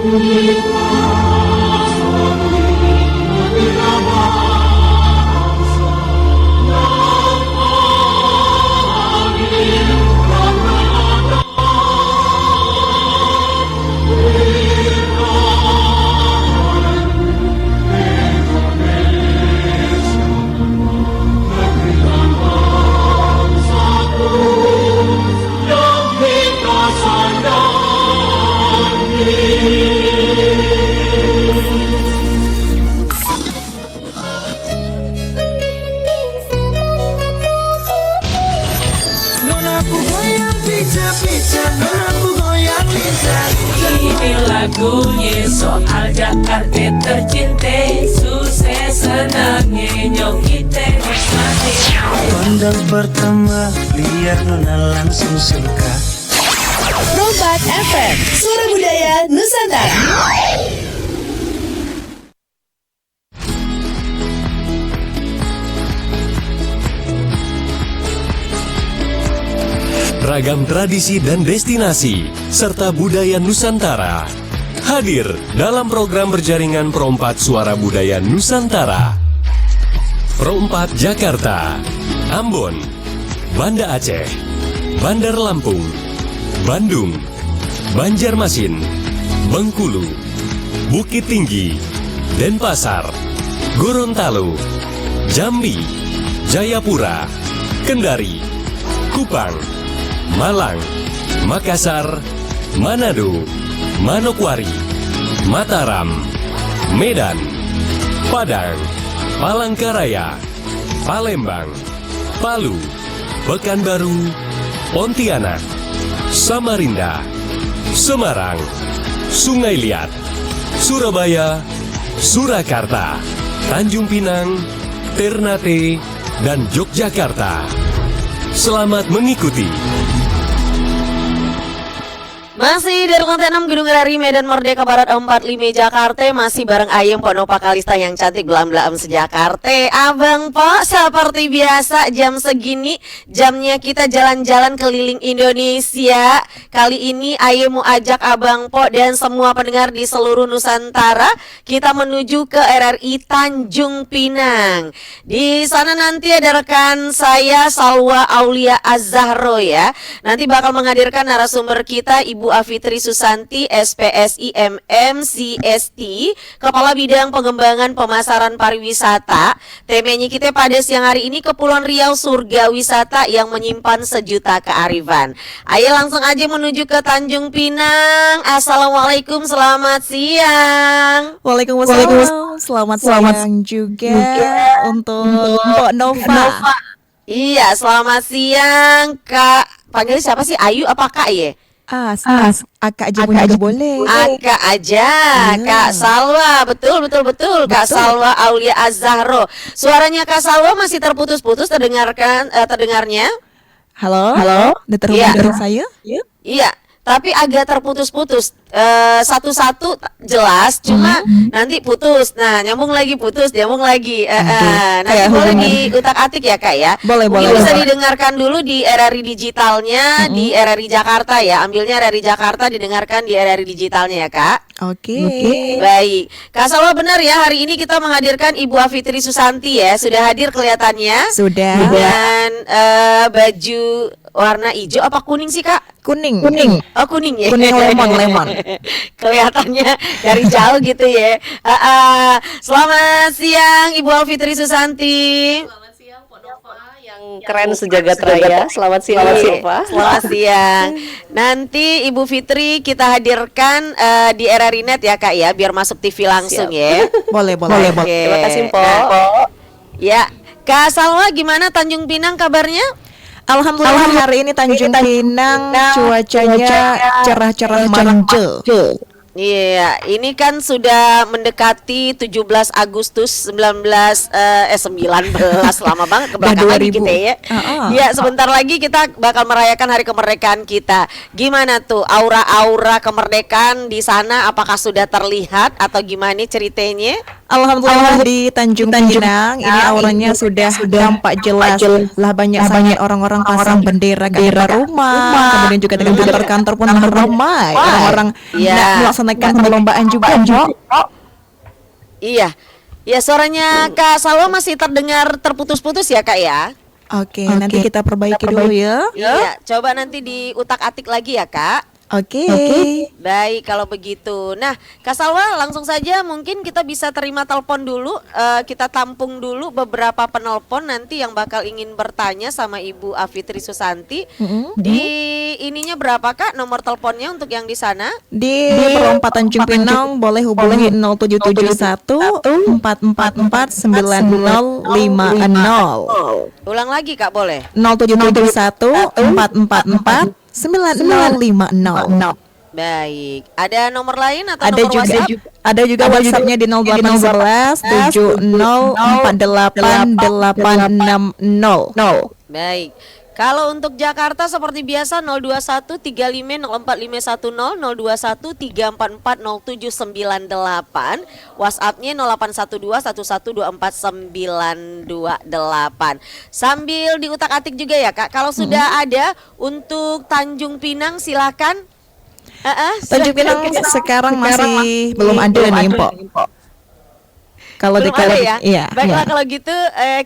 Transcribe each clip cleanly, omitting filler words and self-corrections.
Ini lagunya soal Jakarta tercinta, sukses senangnya nyok kita nikmati. Kondang pertama biar nona langsung suka. Rombat FM, suara budaya Nusantara. Ragam tradisi dan destinasi, serta budaya Nusantara hadir dalam program berjaringan Pro4 Suara Budaya Nusantara. Pro4 Jakarta, Ambon, Banda Aceh, Bandar Lampung, Bandung, Banjarmasin, Bengkulu, Bukit Tinggi, Denpasar, Gorontalo, Jambi, Jayapura, Kendari, Kupang, Malang, Makassar, Manado, Manokwari, Mataram, Medan, Padang, Palangkaraya, Palembang, Palu, Pekanbaru, Pontianak, Samarinda, Semarang, Sungai Liat, Surabaya, Surakarta, Tanjung Pinang, Ternate, dan Yogyakarta. Selamat mengikuti. Masih dari lantai 6 Gedung RRI Medan Merdeka Barat 45 Jakarta. Masih bareng Ayem Ponopa Kalista yang cantik belam-belam sejakarta. Abang Po, seperti biasa jam segini jamnya kita jalan-jalan keliling Indonesia. Kali ini Ayem mau ajak Abang Po dan semua pendengar di seluruh Nusantara kita menuju ke RRI Tanjung Pinang. Di sana nanti ada rekan saya Salwa Aulia Az-Zahro ya. Nanti bakal menghadirkan narasumber kita Ibu Afitri Susanti, SPSI MM CST, Kepala Bidang Pengembangan Pemasaran Pariwisata. Temanya kita pada siang hari ini Kepulauan Riau Surga Wisata yang menyimpan sejuta kearifan. Ayo langsung aja menuju ke Tanjung Pinang. Assalamualaikum, selamat siang. Waalaikumsalam. Selamat siang juga untuk Mbak Nova. Iya, selamat siang Kak. Panggil siapa sih? Ayu apa Kak ya? Akak aja punya boleh. Akak aja, Kak Salwa, betul. Kak Salwa Aulia Az-Zahro. Suaranya Kak Salwa masih terputus-putus terdengarnya. Halo. Udah terhubung dengan saya? Iya, tapi agak terputus-putus. Satu-satu jelas, cuma nanti putus. Nah, nyambung lagi putus, nyambung lagi. Nanti boleh diutak-atik ya Kak ya. Boleh. Bisa didengarkan dulu di RRI digitalnya, di RRI Jakarta ya. Ambilnya RRI Jakarta, didengarkan di RRI digitalnya ya Kak. Oke. Baik, Kak Salwa benar ya, hari ini kita menghadirkan Ibu Afitri Susanti ya. Sudah hadir kelihatannya. Sudah. Dengan baju warna hijau apa kuning sih Kak? Kuning. Oh kuning ya. Kuning lemon. Kelihatannya dari jauh gitu ya. Selamat siang Ibu Afitri Susanti. Selamat siang Pak Nova yang keren sejagat raya. Selamat siang Nova. Selamat siang. Nanti Ibu Fitri kita hadirkan di RRI Net ya Kak ya, biar masuk TV langsung ya. Boleh. Oke. Terima kasih Po. Ya, Kak Salwa gimana Tanjung Pinang kabarnya? Alhamdulillah hari ini Tanjung Pinang cuacanya cerah-cerah manja. Iya, ini kan sudah mendekati 17 Agustus 19 lama banget ke belakang lagi kita ya. Iya, sebentar lagi kita bakal merayakan hari kemerdekaan kita. Gimana tuh aura-aura kemerdekaan di sana, apakah sudah terlihat atau gimana ceritanya? Alhamdulillah di Tanjung Pinang ini auranya sudah nampak jelas lah, banyak orang-orang pasang bendera ke rumah, kemudian juga dengan kantor-kantor pun ramai orang-orang nak melaksanakan perlombaan juga, Mbok. Iya. Ya, suaranya Kak Salwa masih terdengar terputus-putus ya, Kak ya. Oke, nanti kita perbaiki dulu ya. Iya, coba nanti diutak-atik lagi ya, Kak. Oke. Baik, kalau begitu. Nah, Kak Salwa, langsung saja mungkin kita bisa terima telepon dulu. Kita tampung dulu beberapa penelpon nanti yang bakal ingin bertanya sama Ibu Afitri Susanti. Di ininya berapa, Kak, nomor teleponnya untuk yang di sana? Di perempatan Tanjung Pinang boleh hubungi 0771 444 9050. Ulang lagi, Kak, boleh? 0771 444 9050. Baik. Ada nomor lain atau Ada nomor juga WhatsApp? ada juga WhatsApp-nya di 0811 704860. Baik. Kalau untuk Jakarta seperti biasa 021 35 04 510 021 344 0798, WhatsApp-nya 0812 1124 928. Sambil diutak-atik juga ya, Kak. Kalau sudah ada untuk Tanjung Pinang silakan. Tanjung Pinang sekarang masih belum ada nih, Mpok. Kalau di ya. Iya. Baiklah, kalau gitu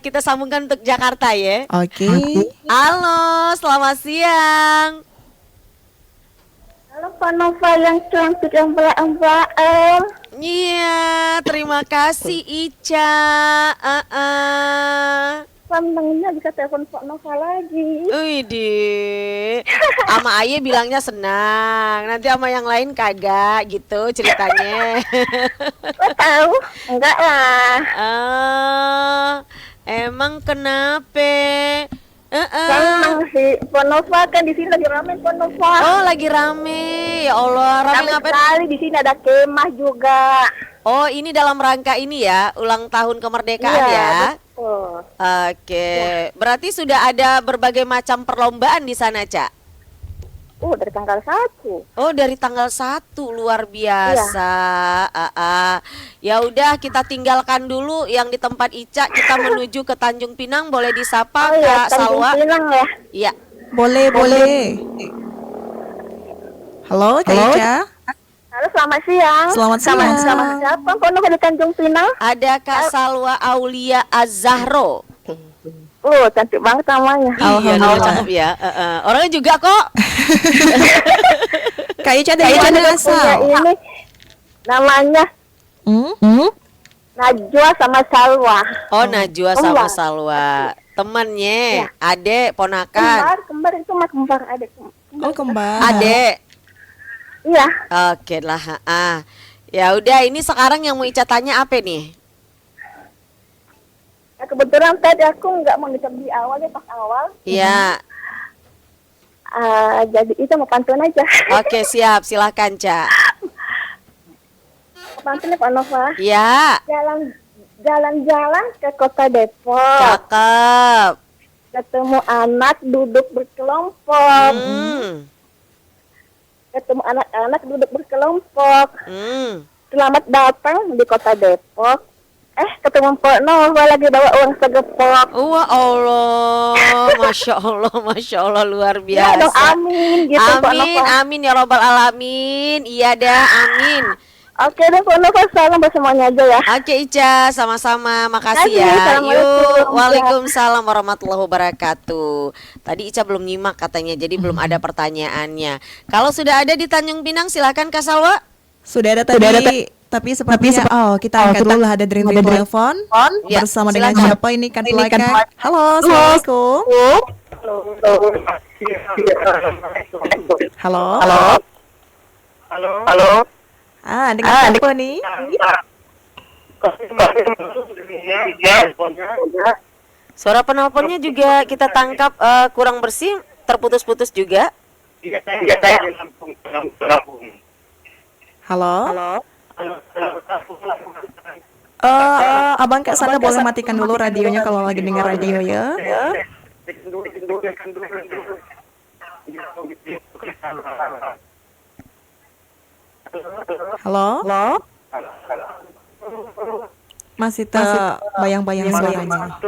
kita sambungkan untuk Jakarta ya. Oke. Halo, selamat siang. Halo Pak Nova yang cantik yang Mbak. Iya, terima kasih Ica. Senangnya bisa telepon Pak Nova lagi. Widih, ama Aye bilangnya senang. Nanti sama yang lain kagak gitu ceritanya. Kok tahu? Enggak lah. Emang kenapa? Senang sih. Pak Nova kan di sini lagi rame Pak Nova. Oh, lagi rame. Ya Allah, rame ngapain? sekali di sini ada kemah juga. Oh, ini dalam rangka ini ya, ulang tahun kemerdekaan ya. Betul. Oke, berarti sudah ada berbagai macam perlombaan di sana, Cak? Dari tanggal 1. Oh, dari tanggal 1, luar biasa. Ya udah, kita tinggalkan dulu yang di tempat Ica, kita menuju ke Tanjung Pinang. Boleh disapa Kak Salwa? Tanjung Pinang ya. Iya. Boleh. Halo, Kak Ica. Halo, selamat siang. Selamat siang. Sama siapa Pak Nova di Tanjung Pinang? Ada Kak Salwa Aulia Az-Zahro. Cantik banget namanya. Iya, cakep ya. Orangnya juga kok. Kak Ica dari mana asal? Ini namanya Najwa sama Salwa. Oh, Najwa sama Salwa. Temannya, adek, ponakan. Kembar itu mah kembar adek. Oh, kembar. Adek. Iya. Oke lah. Ya udah, ini sekarang yang mau Ica tanya apa nih? Ya, kebetulan tadi aku nggak mau ngecap di awal ya, pas awal. Iya. Jadi itu mau pantun aja. Oke, siap. Silakan, Ca. Pantun ya Pak Nova. Iya. Jalan-jalan ke kota Depok. Cakep. Ketemu anak duduk berkelompok. Ketemu anak-anak duduk berkelompok. Selamat datang di kota Depok. Ketemu Pak Nova lagi bawa uang segepok. Wah Allah, Masya Allah luar biasa. Ya dong, amin gitu Pak Nova. Amin ya robbal alamin. Iya dah, amin. Oke deh Pak Nova, salam buat semuanya aja ya. Oke Ica, sama-sama, makasih ya. Assalamualaikum. Yuk, waalaikumsalam warahmatullahi wabarakatuh. Tadi Ica belum nyimak katanya, jadi belum ada pertanyaannya. Kalau sudah ada di Tanjung Pinang, silakan Kak Salwa. Sudah ada tadi. Tapi sepertinya kita angkat dulu lah, ada telepon Ya, bersama dengan silakan. siapa ini kan belakang. Halo, assalamualaikum. Halo. Dengan siapa nih? Suara penelponnya juga kita tangkap kurang bersih, terputus-putus juga. Halo. Abang Kak sana boleh matikan dulu radionya kalau lagi dengar radio ya. Halo. Masih terbayang-bayang suaranya.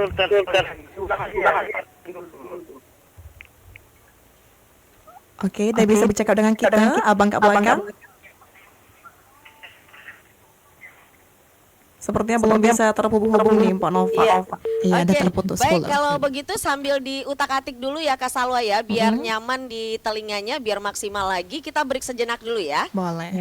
Oke, udah bisa bercakap dengan kita, Abang Kak Belakang. Sepertinya belum bisa terhubung nih, Pak Nova. Iya, ada terputus. Baik, kalau begitu sambil diutak-atik dulu ya Kak Salwa ya, biar nyaman di telinganya, biar maksimal lagi. Kita break sejenak dulu ya. Boleh.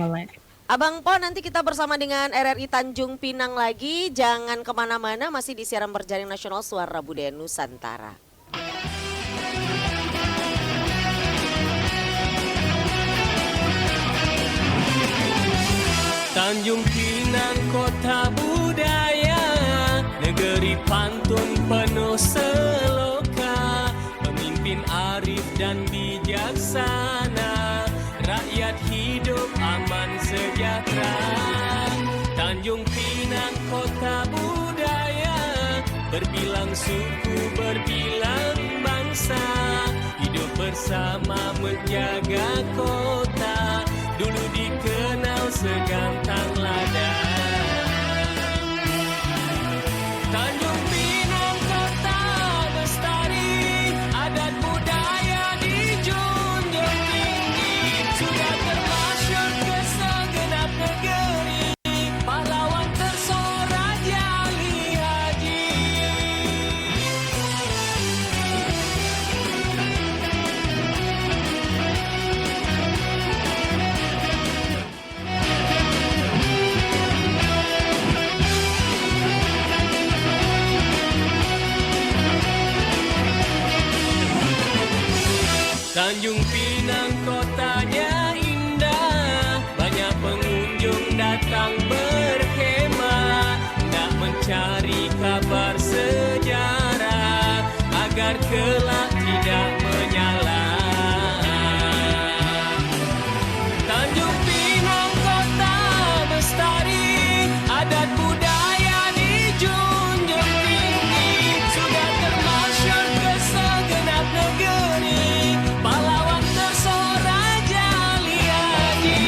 Abang Po, nanti kita bersama dengan RRI Tanjung Pinang lagi. Jangan kemana-mana, masih di siaran berjaring nasional Suara Budaya Nusantara. Tanjung Pinang kota budaya, negeri pantun penuh seloka, pemimpin arif dan bijaksana, rakyat hidup aman sejahtera. Tanjung Pinang kota budaya, berbilang suku, berbilang bangsa, hidup bersama menjaga kota, dulu dikenal segantang lada. Tanjung Pinang kota bestari, adat budaya dijunjung tinggi, sudah termasyhur ke segenap negeri, pahlawan tersohor Ali Haji. Tanjung Pinang kotanya indah, banyak pengunjung datang berkhemah, nak mencari kabar sejarah, agar kelak tidak menyala. Tanjung Pinang kota bestari, adat budaya dijunjung tinggi, sudah termasyhur ke segenap negeri, pahlawan tersohor Ali Haji.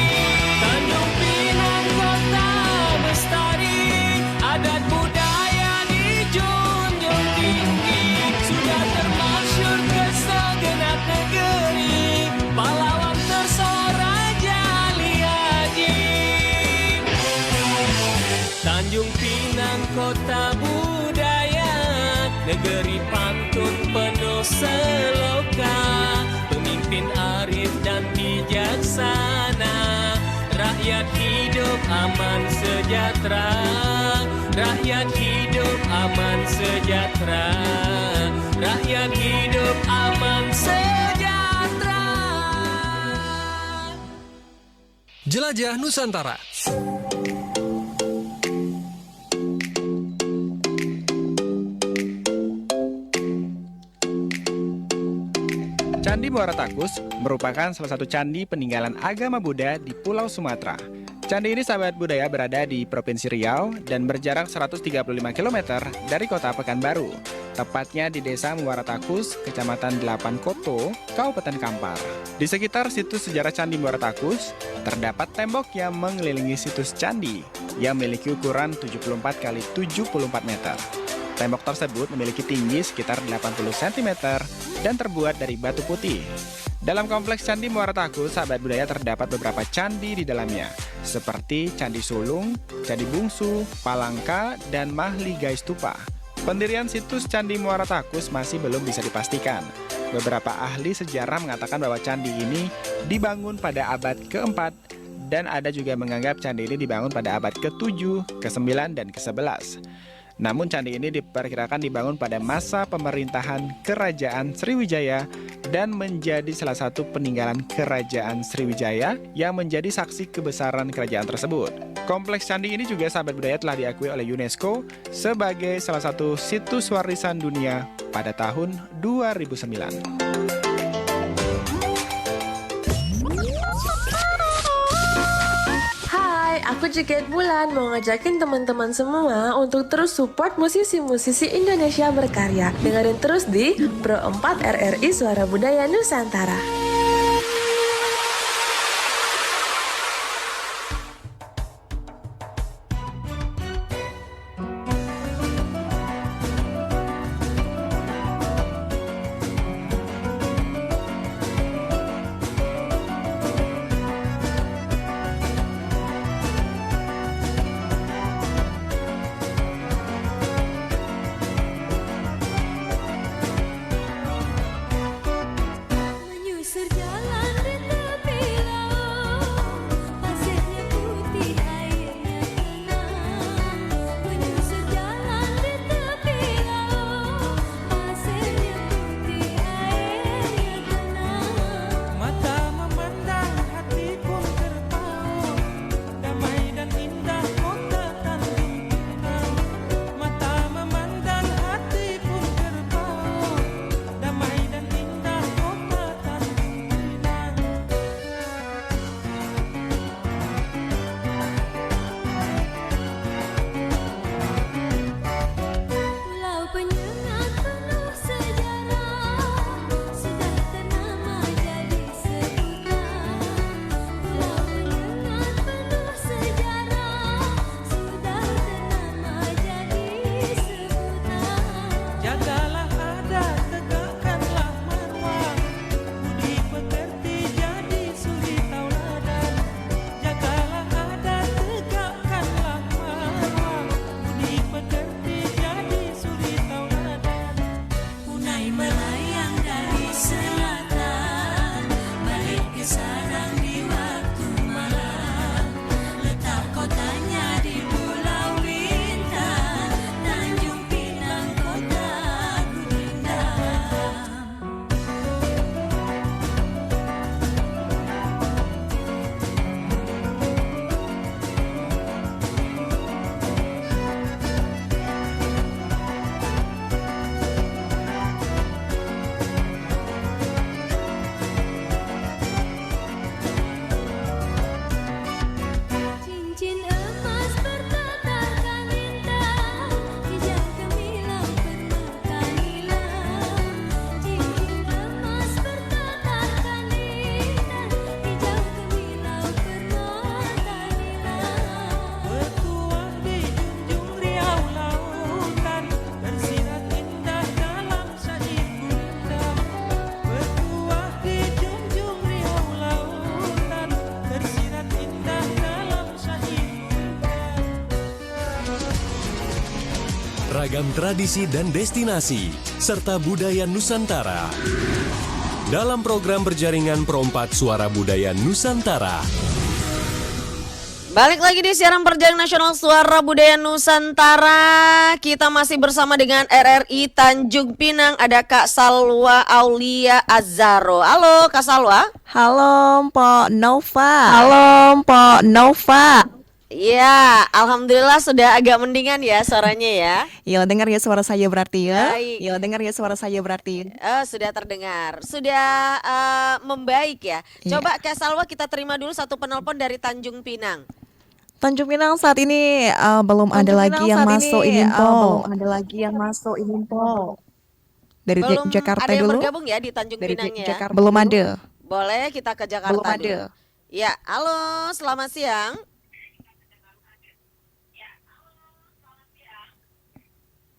Tanjung Pinang kota bestari, adat budaya dijunjung tinggi, sudah termasyhur ke segenap negeri, pahlawan tersohor Ali Haji. Tanjung Pinang kota budaya, negeri pantun penuh seloka, pemimpin arif dan bijaksana, rakyat hidup aman sejahtera, rakyat hidup aman sejahtera, rakyat hidup aman sejahtera. Jelajah Nusantara. Candi Muara Takus merupakan salah satu candi peninggalan agama Buddha di Pulau Sumatera. Candi ini sahabat budaya berada di Provinsi Riau dan berjarak 135 km dari kota Pekanbaru, tepatnya di Desa Muara Takus, Kecamatan Delapan Koto, Kabupaten Kampar. Di sekitar situs sejarah Candi Muara Takus, terdapat tembok yang mengelilingi situs candi yang memiliki ukuran 74 x 74 meter. Tembok tersebut memiliki tinggi sekitar 80 cm dan terbuat dari batu putih. Dalam kompleks Candi Muara Takus, sahabat budaya, terdapat beberapa candi di dalamnya, seperti Candi Sulung, Candi Bungsu, Palangka, dan Mahligai Stupa. Pendirian situs Candi Muara Takus masih belum bisa dipastikan. Beberapa ahli sejarah mengatakan bahwa candi ini dibangun pada abad ke-4, dan ada juga yang menganggap candi ini dibangun pada abad ke-7, ke-9, dan ke-11. Namun candi ini diperkirakan dibangun pada masa pemerintahan Kerajaan Sriwijaya dan menjadi salah satu peninggalan Kerajaan Sriwijaya yang menjadi saksi kebesaran kerajaan tersebut. Kompleks candi ini juga sahabat budaya telah diakui oleh UNESCO sebagai salah satu situs warisan dunia pada tahun 2009. Aku Juket Bulan mau ngajakin teman-teman semua untuk terus support musisi-musisi Indonesia berkarya. Dengerin terus di Pro 4 RRI Suara Budaya Nusantara. beragam tradisi dan destinasi, serta budaya Nusantara. Dalam program berjaringan Pro 4 Suara Budaya Nusantara. Balik lagi di siaran perjalanan nasional Suara Budaya Nusantara. Kita masih bersama dengan RRI Tanjung Pinang. Ada Kak Salwa Aulia Azaro. Halo Kak Salwa. Halo Mpok Nova. Halo Mpok Nova. Iya, alhamdulillah sudah agak mendingan ya suaranya ya. Iya, dengar ya suara saya berarti ya. Baik. Iya, dengar ya suara saya berarti. Sudah terdengar, sudah membaik ya. Coba Kak Salwa kita terima dulu satu penelpon dari Tanjung Pinang. Tanjung Pinang saat ini belum ada lagi yang masuk ini Belum ada lagi yang masuk ini Dari Belum Jakarta ada yang dulu. bergabung ya di Tanjung Pinangnya ya. Belum ada. Boleh kita ke Jakarta Belum ada. dulu. Ya, halo, selamat siang.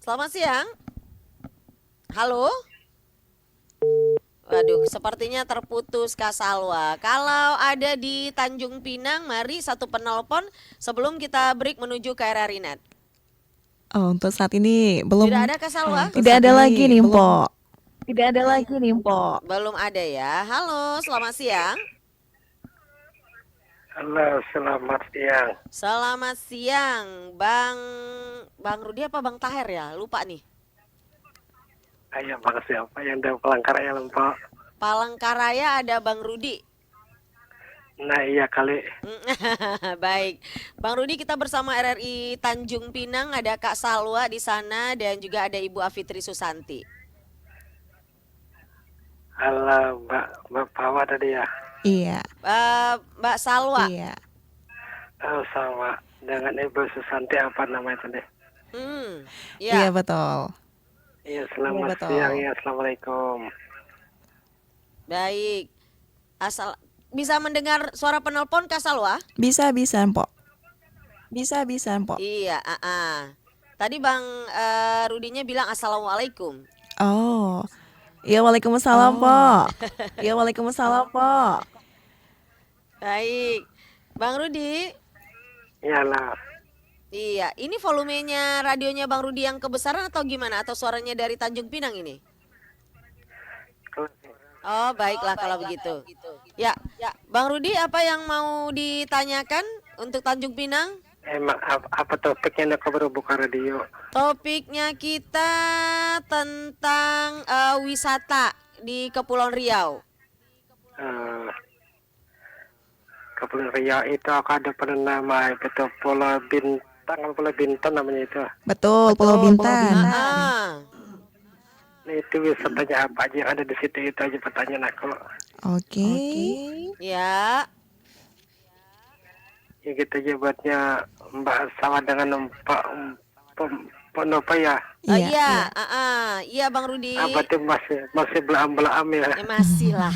Selamat siang. Halo. Waduh, sepertinya terputus Kak Salwa. Kalau ada di Tanjung Pinang, mari satu penelpon sebelum kita break menuju ke RRI Net. Oh, untuk saat ini belum. Tidak ada Kak Salwa? Tidak ada lagi nih Mpok. Tidak ada lagi nih Mpok. Belum ada ya. Halo, selamat siang. Halo, selamat siang. Selamat siang, Bang Rudi apa Bang Taher ya? Lupa nih. Ayo, Bang siapa yang dari Palangkaraya, Lempok? Palangkaraya ada Bang Rudi. Nah, iya kali. Baik, Bang Rudi, kita bersama RRI Tanjung Pinang, ada Kak Salwa di sana dan juga ada Ibu Afitri Susanti. Halo, Mbak Pawa tadi ya? Iya. Mbak Salwa. Iya. Oh, sama dengan Ibu Susanti apa namanya tadi? Iya betul. Iya, selamat siang ya. Assalamualaikum. Baik. Bisa mendengar suara penelpon Kak Salwa? Bisa Mpok. Bisa Mpok. Iya, Tadi Bang Rudinya bilang assalamualaikum. Oh. Iya, waalaikumsalam, Pok. Iya, waalaikumsalam, Pok. Baik. Bang Rudi. Iyalah. Iya, ini volumenya radionya Bang Rudi yang kebesaran atau gimana? Atau suaranya dari Tanjung Pinang ini? Oh, baiklah kalau begitu. Ya, Bang Rudi, apa yang mau ditanyakan untuk Tanjung Pinang? Emang apa topiknya nak buka radio? Topiknya kita tentang wisata di Kepulauan Riau. Kepulauan Riau itu ada nama itu Pulau Bintan namanya itu. Betul, Pulau Bintan. Nah, itu wisatanya apa aja yang ada di situ, itu aja pertanyaan aku. Oke. Ya. Ya gitu aja buatnya Mbak sama dengan Pak Nova ya. Iya Bang Rudi. Apa tuh masih belam-belam ya? Masih lah.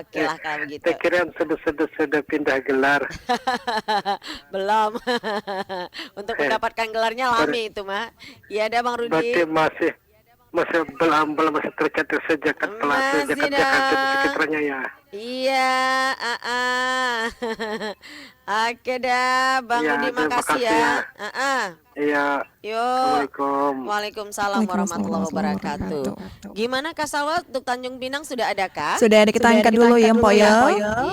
Oke lah kalau begitu. Saya kira sudah pindah gelar. Belum. Untuk mendapatkan gelarnya lama itu mah. Iya ada Bang Rudi. Berarti masih belam-belam, masih tercatat sejak Jakarta sekitarnya ya. Iya, Oke dah, Bang Rudi, makasih ya. Iya. Assalamualaikum. Waalaikumsalam warahmatullahi wabarakatuh. Gimana Kak Salwa untuk Tanjung Pinang sudah ada kah? Sudah ada, kita angkat dulu ya, Mpok ya.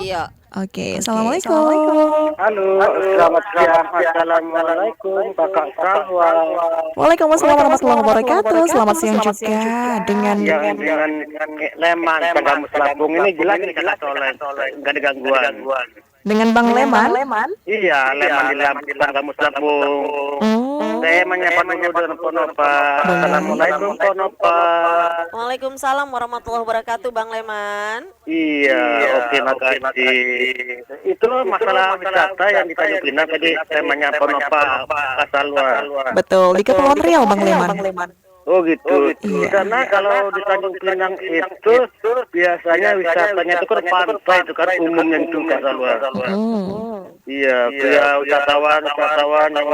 Iya. Oke, assalamualaikum. Halo, selamat siang. Assalamualaikum, Kakak Salwa. Waalaikumsalam warahmatullahi wabarakatuh. Selamat siang juga dengan Leman, Kagamus Lampung ini jelas ini Kakak Soleh, nggak ada gangguan. Dengan Bang Leman. Iya, Leman di Kagamus Lampung. Saya menyapa dulu dengan Ponopa. Assalamualaikum Ponopa. Waalaikumsalam warahmatullahi wabarakatuh, Bang Leman. Iya, oke, makasih. Itu masalah wisata yang di Tanjung Pinang tadi saya menyapa Ponopa Kasalwa. Betul, di Kepulauan Riau Bang Leman. Oh gitu. Karena kalau di Tanjung Pinang itu biasanya wisatanya itu kan pantai, itu kan umumnya itu Kasalwa. Iya, pria wisatawan yang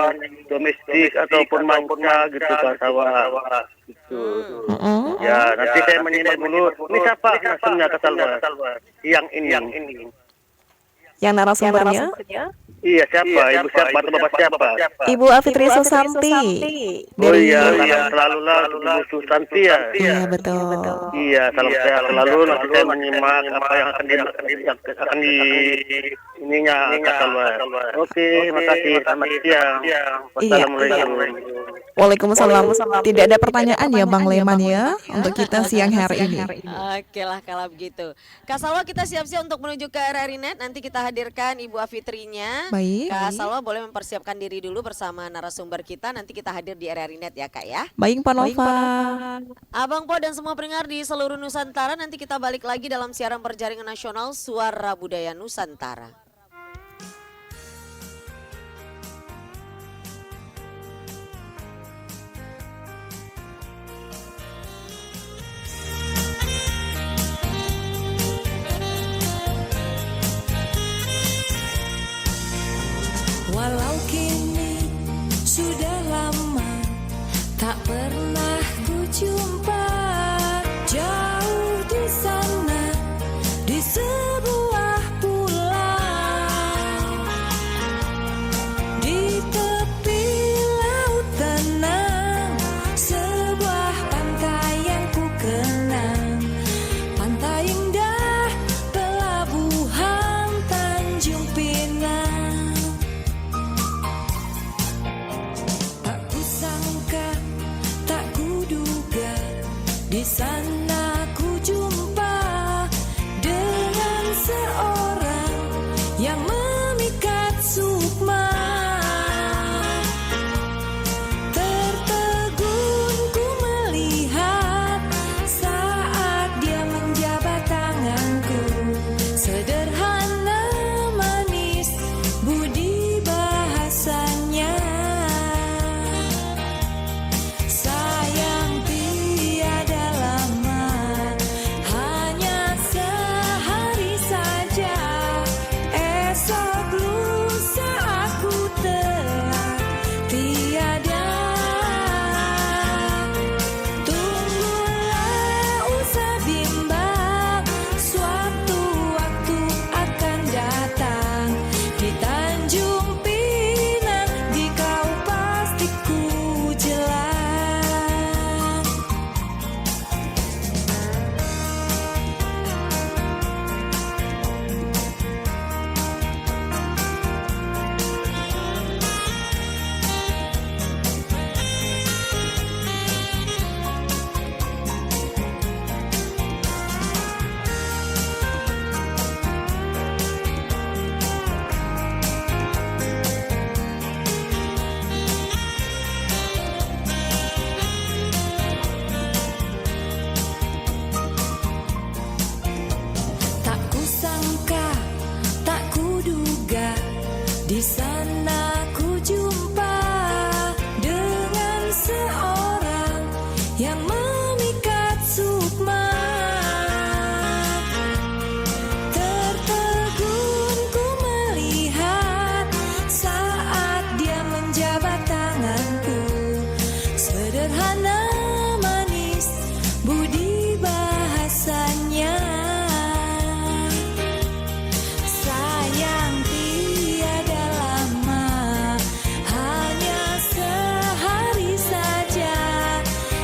domestik ataupun manca gitu Kasalwa. Gitu. Ya, nanti saya menyimak dulu. Ini siapa narasumbernya Kasalwa? Yang ini. Yang narasumbernya? Iya, siapa? Ibu siapa atau bapak siapa? Ibu Afitri Susanti. Oh iya, selalu lah Ibu Susanti ya. Iya, betul. Iya, salam sehat selalu. Nanti saya menyimak apa yang akan di ininya kata luar. Oke, makasih. Selamat siang. Wassalamualaikum. Waalaikumsalam. Tidak ada pertanyaan ya Bang Leman ya untuk kita siang hari ini. Oke lah kalau begitu. Kak Salwa, kita siap-siap untuk menuju ke RRI Net. Nanti kita hadirkan Ibu Afitrinya. Baik. Kak Salwa boleh mempersiapkan diri dulu bersama narasumber kita. Nanti kita hadir di RRI Net ya Kak ya. Baik Pak Nova. Abang Po dan semua pendengar di seluruh Nusantara, nanti kita balik lagi dalam siaran perjaringan nasional Suara Budaya Nusantara. Walau kini sudah lama tak pernah ku jumpa, jauh di sana di sebuah pulau, di tepi laut tenang, sebuah pantai yang ku kenang, pantai indah pelabuhan Tanjung Pinang. Di sana ku jumpa dengan seorang yang memikat sukma. Tertegun ku melihat saat dia menjabat tanganku. Sederhana manis budi bahasanya. Sayang tiada lama, hanya sehari saja. Esok lusa aku telah tiada. Tunggulah usah bimbang, suatu waktu akan datang. Di Tanjung Pinang di kau pasti ku jelas. Tak kusangka, tak kuduga, di sana ku jumpa dengan seorang yang memikat sukma. Tertegun ku melihat saat dia menjabat tanganku. Sederhana manis budi bahasanya. Sayang tiada lama, hanya sehari saja.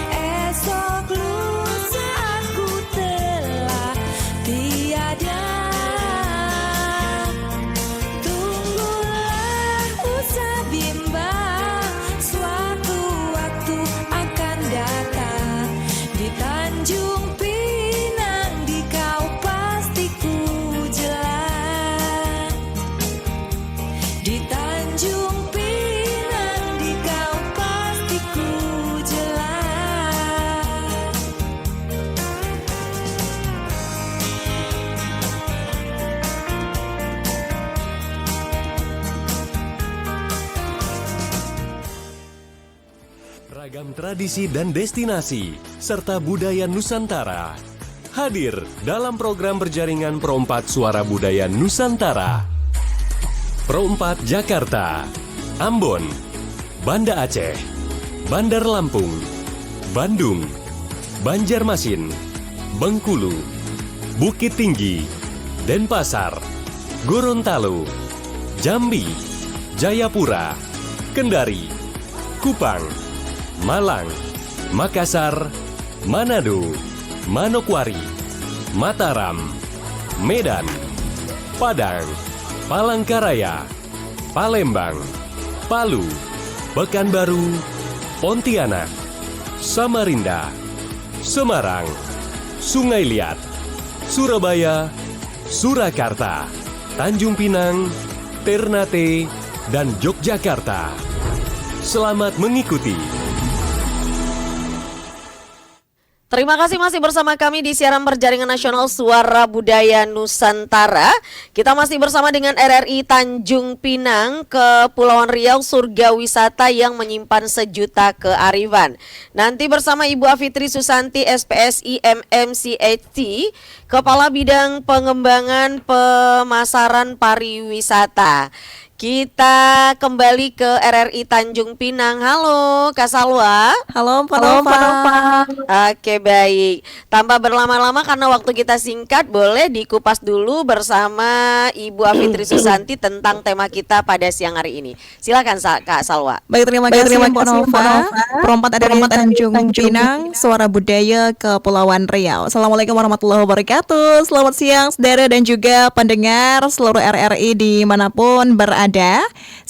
Esok lusa aku telah tiada. Tunggulah usah bimbang, suatu waktu akan datang. Di Tanjung Pinang di kau pasti ku jelas. Di Tanjung Pinang di kau pasti ku jelas. Ragam tradisi dan destinasi, serta budaya Nusantara. Hadir dalam program berjaringan Pro 4 Suara Budaya Nusantara. Pro 4 Jakarta, Ambon, Banda Aceh, Bandar Lampung, Bandung, Banjarmasin, Bengkulu, Bukit Tinggi, Denpasar, Gorontalo, Jambi, Jayapura, Kendari, Kupang, Malang, Makassar, Manado, Manokwari, Mataram, Medan, Padang, Palangkaraya, Palembang, Palu, Pekanbaru, Pontianak, Samarinda, Semarang, Sungai Liat, Surabaya, Surakarta, Tanjung Pinang, Ternate, dan Yogyakarta. Selamat mengikuti. Terima kasih masih bersama kami di siaran berjaringan nasional Suara Budaya Nusantara. Kita masih bersama dengan RRI Tanjung Pinang, Kepulauan Riau, surga wisata yang menyimpan sejuta kearifan. Nanti bersama Ibu Afitri Susanti, SPSI MMCHT, Kepala Bidang Pengembangan Pemasaran Pariwisata. Kita kembali ke RRI Tanjung Pinang. Halo Kak Salwa. Halo Pak Nova. Oke, baik. Tanpa berlama-lama karena waktu kita singkat, boleh dikupas dulu bersama Ibu Afitri Susanti tentang tema kita pada siang hari ini. Silakan Kak Salwa. Baik, terima kasih Pak Nova. Perompat RRI Tanjung Pinang, Suara Budaya Kepulauan Riau. Assalamualaikum warahmatullahi wabarakatuh. Selamat siang saudara dan juga pendengar seluruh RRI dimanapun berada.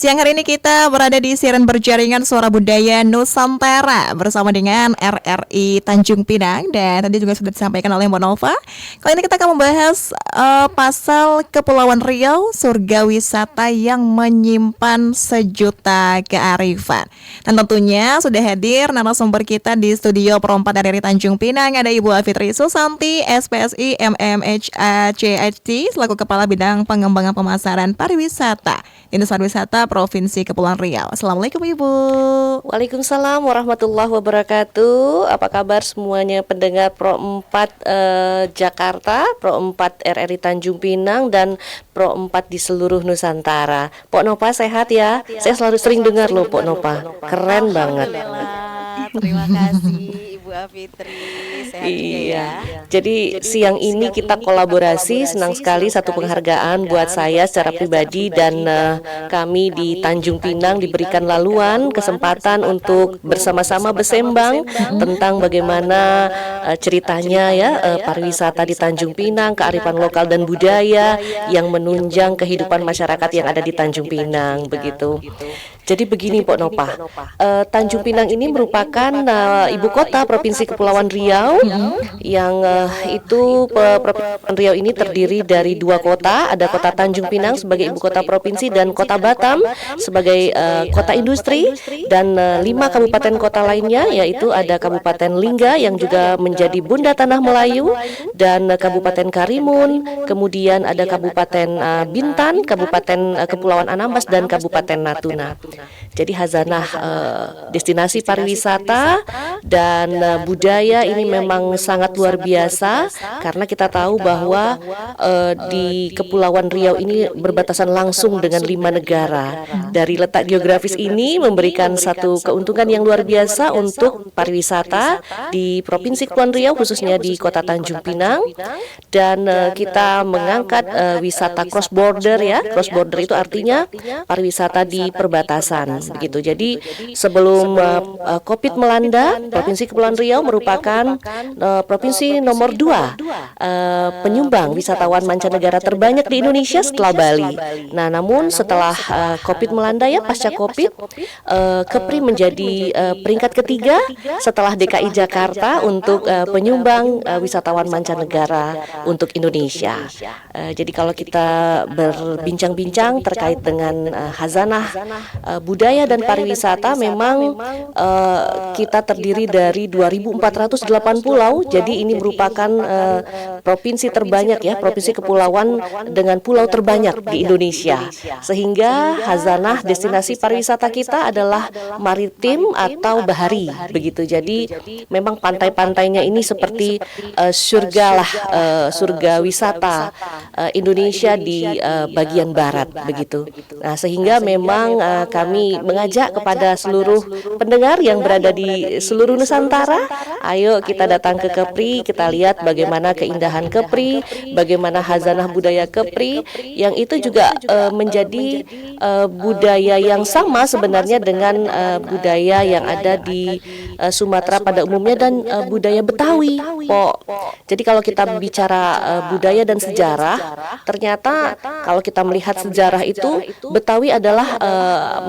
Siang hari ini kita berada di siaran berjaringan Suara Budaya Nusantara bersama dengan RRI Tanjung Pinang, dan tadi juga sudah disampaikan oleh Mbak Nova. Kali ini kita akan membahas pasal Kepulauan Riau, surga wisata yang menyimpan sejuta kearifan. Dan tentunya sudah hadir narasumber kita di studio perompat RRI Tanjung Pinang, ada Ibu Afitri Susanti, SPSI MMCHT, selaku Kepala Bidang Pengembangan Pemasaran Pariwisata Dinas Pariwisata Provinsi Kepulauan Riau. Assalamualaikum Ibu. Waalaikumsalam warahmatullahi wabarakatuh. Apa kabar semuanya pendengar Pro 4 Jakarta, Pro 4 RRI Tanjung Pinang, dan Pro 4 di seluruh Nusantara. Pok Nova sehat ya? Saya selalu sering dengar loh Pok Nova. Keren banget. Terima kasih Ibu Afitri. Sehat juga ya. Jadi siang ini kita kolaborasi, senang sekali satu penghargaan buat saya secara pribadi dan kami di Tanjung Pinang diberikan laluan kesempatan untuk bersama-sama bersembang tentang bagaimana ceritanya ya pariwisata di Tanjung Pinang, kearifan lokal dan budaya yang menunjang kehidupan masyarakat yang ada di Tanjung Pinang begitu. Jadi begini Pok Nova, Tanjung Pinang ini merupakan ibu kota Provinsi Kepulauan Riau yang itu Provinsi Riau ini terdiri dari dua kota, ada kota Tanjung Pinang sebagai ibu kota provinsi dan kota Batam sebagai kota industri, dan 5 kabupaten kota lainnya yaitu ada Kabupaten Lingga yang juga menjadi Bunda Tanah Melayu, dan Kabupaten Karimun, kemudian ada Kabupaten Bintan, Kabupaten Kepulauan Anambas, dan Kabupaten Natuna. Jadi hazanah destinasi pariwisata dan budaya ini memang sangat luar biasa, karena kita tahu bahwa di Kepulauan Riau ini berbatasan langsung dengan 5 negara. Dari letak geografis ini memberikan satu keuntungan yang luar biasa untuk pariwisata di Provinsi Kepulauan Riau, khususnya di Kota Tanjung Pinang. Dan kita mengangkat wisata cross border ya. Cross border itu artinya pariwisata di perbatasan begitu. Jadi sebelum Covid melanda, Provinsi Kepulauan Riau merupakan provinsi nomor 2 penyumbang wisatawan mancanegara terbanyak di Indonesia setelah Bali. Nah, namun setelah Covid melanda ya, pasca Covid, Kepri menjadi peringkat ketiga setelah DKI Jakarta untuk penyumbang wisatawan mancanegara untuk Indonesia. Jadi kalau kita berbincang-bincang terkait dengan hazanah budaya dan pariwisata, memang kita terdiri dari 2.408 pulau. Jadi ini merupakan provinsi terbanyak ya, provinsi kepulauan dengan pulau terbanyak di Indonesia. Sehingga hazanah destinasi pariwisata kita adalah maritim atau bahari begitu. Jadi memang pantai-pantainya ini seperti surga lah, surga wisata Indonesia di bagian barat begitu. Nah, sehingga memang kami kami mengajak kepada seluruh pendengar yang berada di seluruh Nusantara, ayo kita datang ke Kepri, kita lihat bagaimana keindahan Kepri, bagaimana hazanah budaya Kepri, yang itu juga menjadi budaya yang sama sebenarnya dengan budaya yang ada di Sumatera pada umumnya dan budaya Betawi, Pok. Jadi kalau kita bicara budaya dan sejarah, ternyata kalau kita melihat sejarah itu Betawi adalah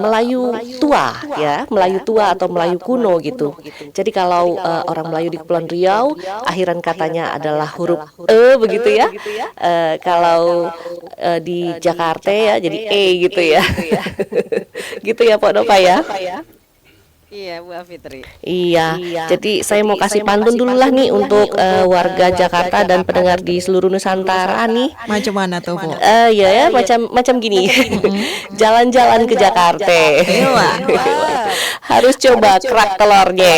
Melayu tua, ya, Melayu tua atau Melayu kuno gitu. Jadi kalau orang Melayu di Kepulauan Riau, akhiran katanya adalah huruf E begitu ya. Kalau di Jakarta ya jadi E gitu ya. Gitu ya Pak Nova ya. Iya, Bu Fitri. Iya, jadi saya mau kasih pantun dulu lah nih untuk warga Jakarta dan pendengar di seluruh Nusantara nih. Macam mana tuh, Bu? Ya, macam gini. Jalan-jalan ke Jakarta. Harus coba kerak telurnya.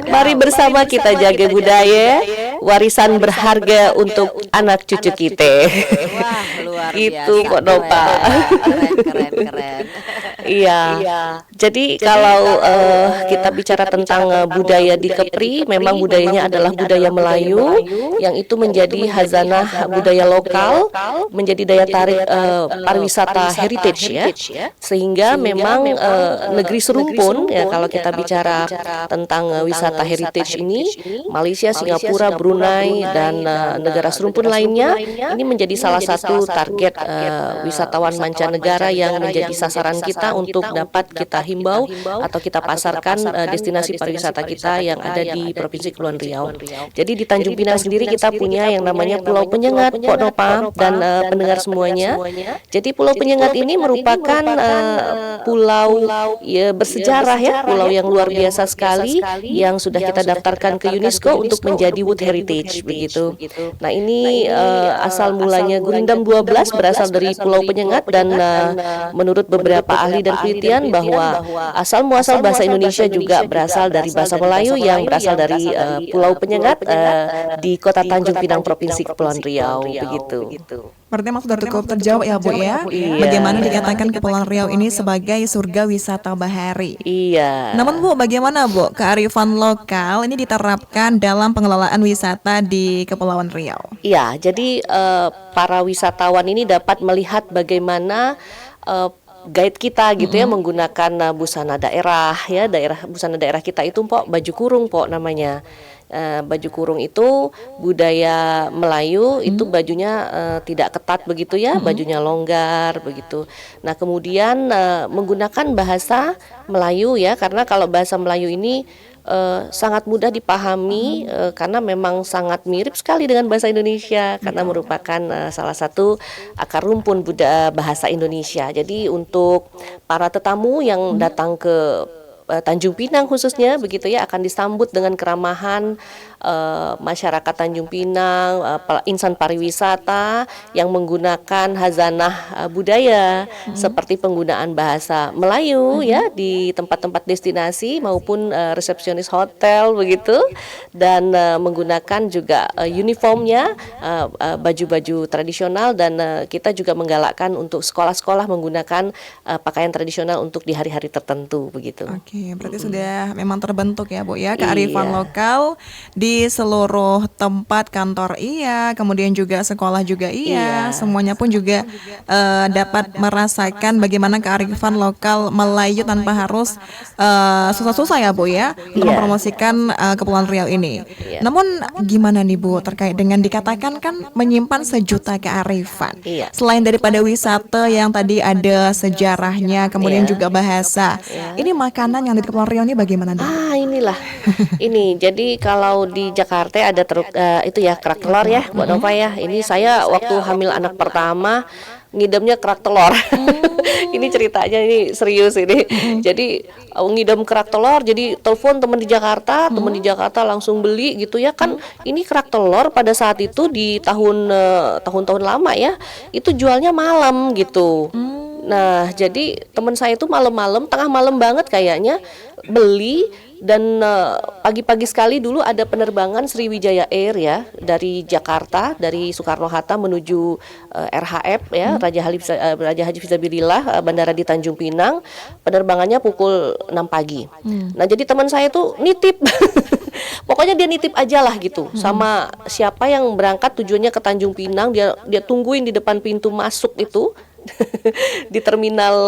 Mari bersama kita jaga budaya, warisan berharga untuk anak cucu kita. Wah, luar Gitu, biasa. Kok Nova. Keren. Iya. Jadi kalau kita bicara tentang budaya di Kepri, memang budayanya adalah budaya Melayu yang itu menjadi hazanah budaya lokal, menjadi daya tarik pariwisata heritage ya. Sehingga memang negeri serumpun ya, kalau kita bicara tentang wisata heritage ini, Malaysia, Singapura, Brunei dan negara serumpun lainnya ini menjadi salah satu target wisatawan mancanegara yang menjadi sasaran kita untuk dapat kita himbau atau kita pasarkan destinasi pariwisata kita yang ada di Provinsi Kepulauan Riau. Jadi di Tanjung Pinang sendiri kita punya yang namanya Pulau Penyengat, Pok Nova dan pendengar semuanya. Jadi Pulau Penyengat ini merupakan pulau ya, bersejarah ya, pulau yang luar biasa sekali yang sudah kita daftarkan ke UNESCO untuk menjadi World Heritage begitu. Nah, ini asal mulanya Gurindam 12 berasal dari Pulau Penyengat dan menurut beberapa ahli dan penelitian bahwa asal muasal bahasa Indonesia juga berasal dari bahasa Melayu yang berasal dari Pulau Penyengat di Kota Tanjung Pinang, Provinsi Kepulauan Riau begitu. Berarti maksud dari cukup terjawab ya, Bu ya. Bagaimana dikatakan Kepulauan Riau ini sebagai surga wisata bahari. Iya. Namun Bu, bagaimana Bu kearifan lokal ini diterapkan dalam pengelolaan wisata di Kepulauan Riau? Iya, jadi para wisatawan ini dapat melihat bagaimana guide kita gitu ya menggunakan busana daerah ya, busana daerah kita itu Pok baju kurung Pok namanya. Baju kurung itu budaya Melayu, itu bajunya tidak ketat begitu ya, bajunya longgar begitu. Nah, kemudian menggunakan bahasa Melayu ya, karena kalau bahasa Melayu ini sangat mudah dipahami karena memang sangat mirip sekali dengan bahasa Indonesia karena merupakan salah satu akar rumpun bahasa Indonesia. Jadi untuk para tetamu yang datang ke Tanjung Pinang khususnya begitu ya, akan disambut dengan keramahan masyarakat Tanjung Pinang, insan pariwisata yang menggunakan hazanah budaya seperti penggunaan bahasa Melayu ya di tempat-tempat destinasi maupun resepsionis hotel begitu, dan menggunakan juga uniformnya baju-baju tradisional, dan kita juga menggalakkan untuk sekolah-sekolah menggunakan pakaian tradisional untuk di hari-hari tertentu begitu. Oke, berarti sudah memang terbentuk ya Bu ya kearifan lokal di seluruh tempat kantor kemudian juga sekolah juga semuanya pun juga dapat merasakan bagaimana kearifan lokal Melayu tanpa harus susah-susah ya Bu ya untuk mempromosikan Kepulauan Riau ini. Namun gimana nih Bu terkait dengan dikatakan kan menyimpan sejuta kearifan. Selain daripada wisata yang tadi ada sejarahnya, kemudian juga bahasa. Ini makanan yang di Kepulauan Riau ini bagaimana nih? Inilah. Ini jadi kalau di Jakarta ada itu ya kerak telur ya buat Nova ya. Ini saya waktu hamil anak pertama ngidamnya kerak telur. Ini ceritanya ini serius ini. Jadi ngidam kerak telur, jadi telepon teman di Jakarta, langsung beli gitu ya kan. Ini kerak telur pada saat itu di tahun-tahun lama ya, itu jualnya malam gitu. Nah, jadi teman saya itu malam-malam, tengah malam banget kayaknya beli. Dan pagi-pagi sekali dulu ada penerbangan Sriwijaya Air ya dari Jakarta, dari Soekarno-Hatta menuju RHF ya, Raja Haji Fisabilillah, bandara di Tanjung Pinang. Penerbangannya pukul 6 pagi. Nah, jadi teman saya tuh nitip pokoknya dia nitip aja lah gitu sama siapa yang berangkat tujuannya ke Tanjung Pinang, dia tungguin di depan pintu masuk itu. Di terminal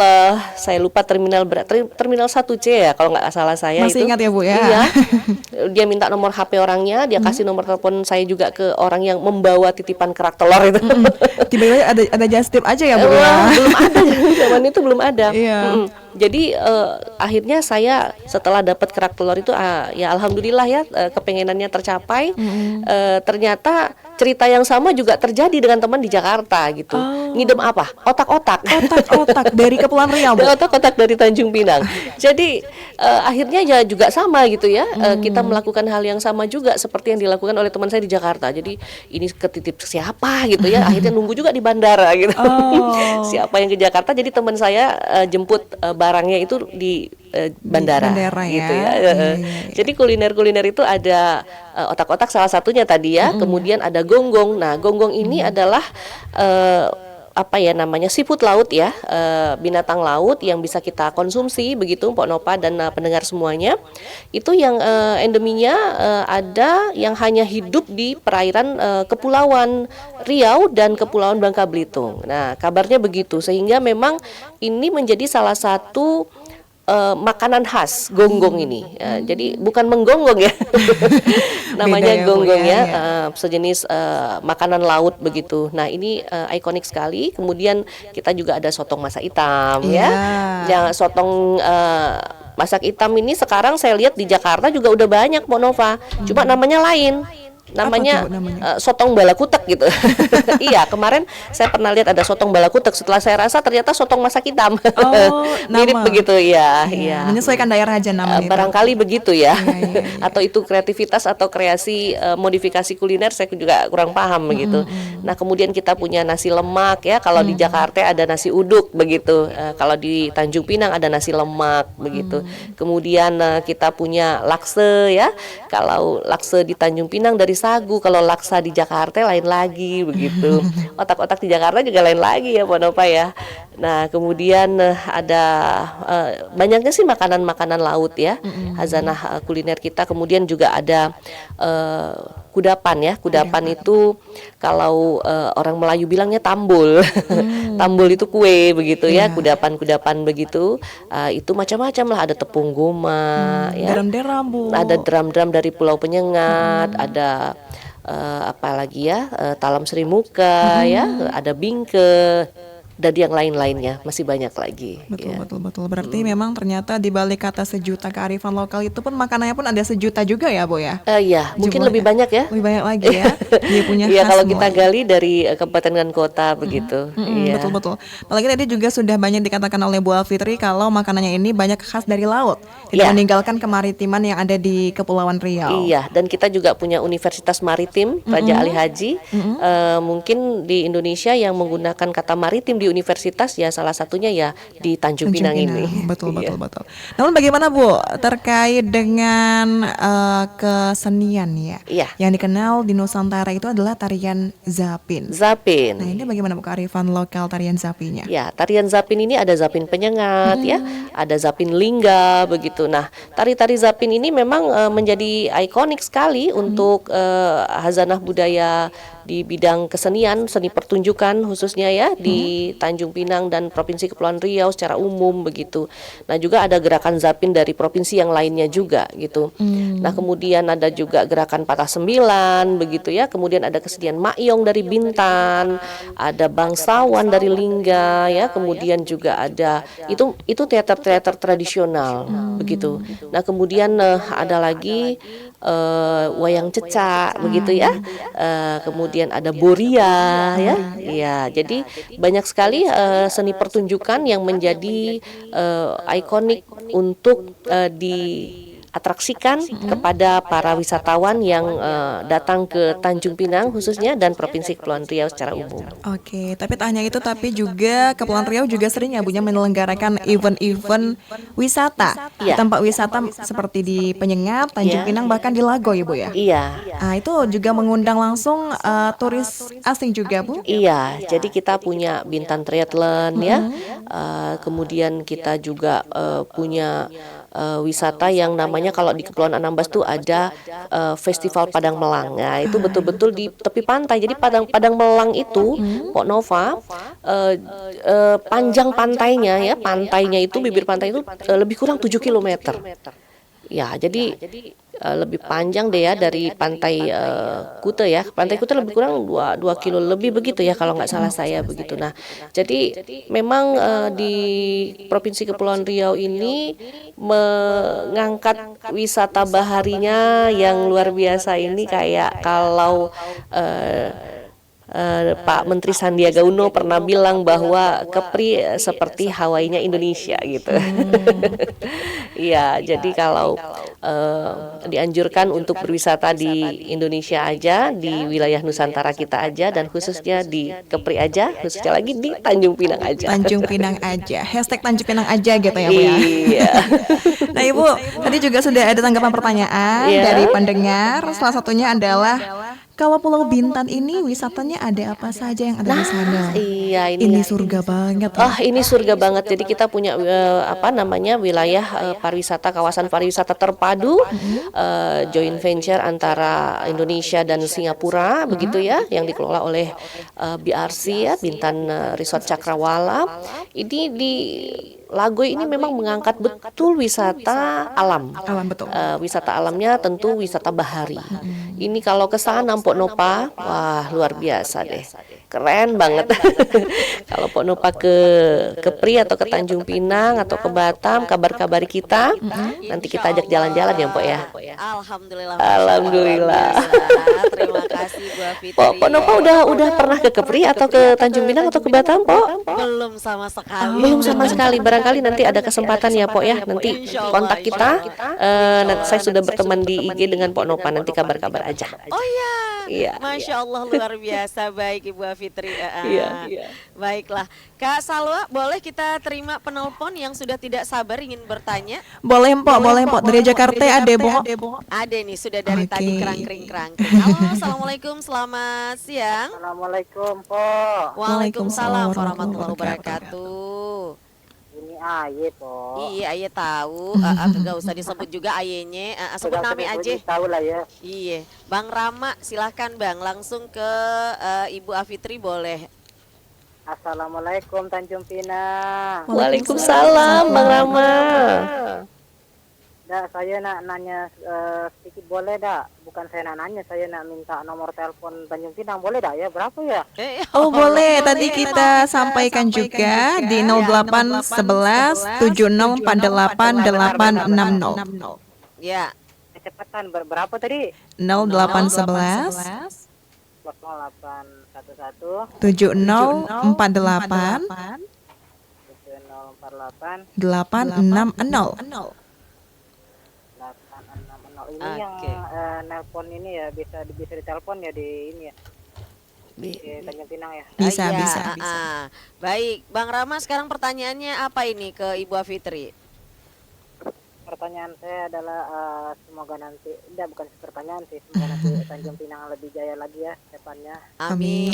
saya lupa terminal 1C ya kalau nggak salah saya. Masih itu ingat ya Bu ya? Iya. Dia minta nomor HP orangnya, dia kasih nomor telepon saya juga ke orang yang membawa titipan kerak telur itu. Tiba-tiba ada just tip aja ya Bu ya? Belum ada, zaman itu belum ada. Iya. Jadi akhirnya saya setelah dapat kerak telur itu ya alhamdulillah ya, kepengenannya tercapai. Ternyata cerita yang sama juga terjadi dengan teman di Jakarta gitu. Ngidem apa? Otak-otak dari Kepulauan Riau. Otak-otak dari Tanjung Pinang. Jadi akhirnya ya juga sama gitu ya. Kita melakukan hal yang sama juga seperti yang dilakukan oleh teman saya di Jakarta. Jadi ini ketitip siapa gitu ya. Akhirnya nunggu juga di bandara gitu. Siapa yang ke Jakarta? Jadi teman saya jemput barangnya itu di bandara gitu ya. Jadi kuliner-kuliner itu ada otak-otak salah satunya tadi ya. Kemudian ada gonggong. Nah, gonggong ini adalah apa ya namanya, seafood laut ya, binatang laut yang bisa kita konsumsi begitu Mpok Nova dan pendengar semuanya. Itu yang endeminya ada yang hanya hidup di perairan Kepulauan Riau dan Kepulauan Bangka Belitung. Nah, kabarnya begitu, sehingga memang ini menjadi salah satu makanan khas gonggong ini. Jadi bukan menggonggong ya. Namanya ya, gonggong Bu, ya, ya. Sejenis makanan laut begitu. Nah, ini ikonik sekali. Kemudian kita juga ada sotong masak hitam ya. Yang sotong masak hitam ini sekarang saya lihat di Jakarta juga udah banyak Mbak Nova. Cuma namanya lain. Namanya sotong balakutek gitu. Iya, kemarin saya pernah lihat ada sotong balakutek. Setelah saya rasa ternyata sotong masak hitam. Mirip begitu ya. Iya. Menyesuaikan daerah aja namanya. Barangkali begitu ya. Atau itu kreativitas atau kreasi modifikasi kuliner, saya juga kurang paham begitu. Nah, kemudian kita punya nasi lemak ya. Kalau di Jakarta ada nasi uduk begitu. Kalau di Tanjung Pinang ada nasi lemak begitu. Kemudian kita punya lakse ya. Kalau lakse di Tanjung Pinang dari sagu, kalau laksa di Jakarta lain lagi begitu. Otak-otak di Jakarta juga lain lagi ya Mbak Nova ya. Nah, kemudian ada banyaknya sih makanan-makanan laut ya. Hazanah kuliner kita. Kemudian juga ada kudapan ya. Kudapan itu kalau orang Melayu bilangnya tambul. Tambul itu kue begitu ya. Kudapan-kudapan begitu. Itu macam-macam lah, ada tepung goma ya. Deram-deram Bu. Ada drum-drum dari Pulau Penyengat, ada apa lagi ya, talam serimuka ya, ada bingke dan yang lain-lainnya masih banyak lagi. Betul. Berarti memang ternyata di balik kata sejuta kearifan lokal itu pun makanannya pun ada sejuta juga ya Bu ya? Iya, mungkin lebih banyak ya. Lebih banyak lagi ya. Dia punya Iya, khas kalau semua. kita gali dari kabupaten dan kota begitu. Iya. Betul. Apalagi tadi juga sudah banyak dikatakan oleh Bu Alfitri kalau makanannya ini banyak khas dari laut, tidak meninggalkan kemaritiman yang ada di Kepulauan Riau. Iya, dan kita juga punya Universitas Maritim Raja Ali Haji. Mungkin di Indonesia yang menggunakan kata maritim di universitas ya salah satunya ya di Tanjung Pinang ini. Betul. Namun bagaimana Bu terkait dengan kesenian ya? Iya. Yang dikenal di Nusantara itu adalah tarian zapin. Zapin. Nah, ini bagaimana Bu kearifan lokal tarian zapinya? Ya, tarian zapin ini ada zapin penyengat ya, ada zapin lingga begitu. Nah, tari-tari zapin ini memang menjadi ikonik sekali untuk hazanah budaya di bidang kesenian, seni pertunjukan khususnya ya di Tanjung Pinang dan Provinsi Kepulauan Riau secara umum begitu. Nah, juga ada gerakan zapin dari provinsi yang lainnya juga gitu. Nah, kemudian ada juga gerakan patah sembilan begitu ya. Kemudian ada kesenian makyong dari Bintan, ada bangsawan dari Lingga ya. Kemudian juga ada itu teater-teater tradisional begitu. Nah, kemudian ada lagi wayang cecak begitu ya. Kemudian ada boria ya. Iya, jadi banyak sekali seni pertunjukan yang menjadi ikonik untuk atraksikan kepada para wisatawan yang datang ke Tanjung Pinang khususnya dan Provinsi Kepulauan Riau secara umum. Oke, tapi tak hanya itu, tapi juga Kepulauan Riau juga sering ya Bunya menyelenggarakan event-event wisata di tempat wisata seperti di Penyengat, Tanjung Pinang, bahkan di Lago ya Bu ya. Iya. Nah, itu juga mengundang langsung turis asing juga Bu. Iya, jadi kita punya Bintan Triathlon ya. Kemudian kita juga punya wisata yang namanya kalau di Kepulauan Anambas tuh ada Festival Padang Melang. Nah, itu betul-betul di tepi pantai. Jadi Padang Melang itu, Pok Nova, panjang pantainya ya, bibir pantai itu lebih kurang 7 kilometer. Ya, jadi lebih panjang deh ya dari pantai Kute ya. Pantai Kute lebih kurang 2 kilo lebih begitu ya kalau nggak salah saya begitu. Nah, jadi memang di Provinsi Kepulauan Riau ini mengangkat wisata baharinya yang luar biasa ini, kayak kalau Pak Menteri Sandiaga Uno pernah bilang bahwa Kepri seperti Hawaii-nya Indonesia gitu. Iya, jadi kalau dianjurkan untuk berwisata di Indonesia aja, di wilayah Nusantara kita aja, dan khususnya di Kepri aja, khususnya lagi di Tanjung Pinang aja. Tanjung Pinang aja, hashtag Tanjung Pinang aja gitu ya Bu ya. Iya. Nah Ibu, tadi juga sudah ada tanggapan pertanyaan dari pendengar. Salah satunya adalah, kalau Pulau Bintan ini wisatanya ada apa saja yang ada di sana? Iya, ini surga banget. Ini surga banget. Jadi kita punya wilayah pariwisata, kawasan pariwisata terpadu, joint venture antara Indonesia dan Singapura begitu ya, yang dikelola oleh BRC ya, Bintan Resort Cakrawala. Ini di Lago ini memang mengangkat betul wisata alam. Betul. Wisata alamnya tentu wisata bahari. Ini kalau ke sana Pok Nopa, wah luar biasa deh. Keren banget. Kalau Pok Nopa ke Kepri atau ke Tanjung Pinang atau ke Batam, kabar-kabari kita. Nanti kita ajak jalan-jalan ya Pok ya. Alhamdulillah. Terima kasih Bu Fitri. Pok Nopa udah pernah ke Kepri atau ke Tanjung Pinang atau ke Batam, Pok? Belum sama sekali. Belum sama sekali. Barangkali nanti ada kesempatan ya Pok ya. Nanti kontak kita. Nanti saya sudah berteman di IG dengan Pok Nopa. Nanti kabar-kabar aja. Oh iya. Iya. Masya Allah luar biasa. Baik Ibu Fitri. Iya. Baiklah, Kak Salwa, boleh kita terima penelpon yang sudah tidak sabar ingin bertanya? Boleh Mpok. Dari Jakarta ada Bu. Ada nih, sudah dari tadi kerangkring. Halo, Assalamualaikum, selamat siang. Assalamualaikum, Pok. Waalaikumsalam warahmatullahi wabarakatuh. Ini Aye, Pok. Iya, Aye tahu. Gak usah disebut juga Ayenya. Sebut nama aja. Tahu lah ya. Iya, Bang Rama, silahkan Bang, langsung ke Ibu Afitri boleh. Assalamualaikum Tanjung Pinang. Waalaikumsalam Bang Rama. Saya nak nanya sedikit boleh dak? Bukan saya nak nanya, saya nak minta nomor telepon Tanjung Pinang, boleh dak ya? Berapa ya? Oh boleh, tadi kita sampaikan juga di 0811 70488860. Ya. Kecepatan berapa tadi? 0811 0811 7048 860. Ini yang nelpon ini ya bisa ditelepon ya di ini ya. Di Tanjung Pinang ya. Bisa. Baik, Bang Rama, sekarang pertanyaannya apa ini ke Ibu Afitri? Pertanyaan saya adalah semoga nanti, bukan pertanyaan sih, semoga nanti Tanjung Pinang lebih jaya lagi ya depannya. Amin.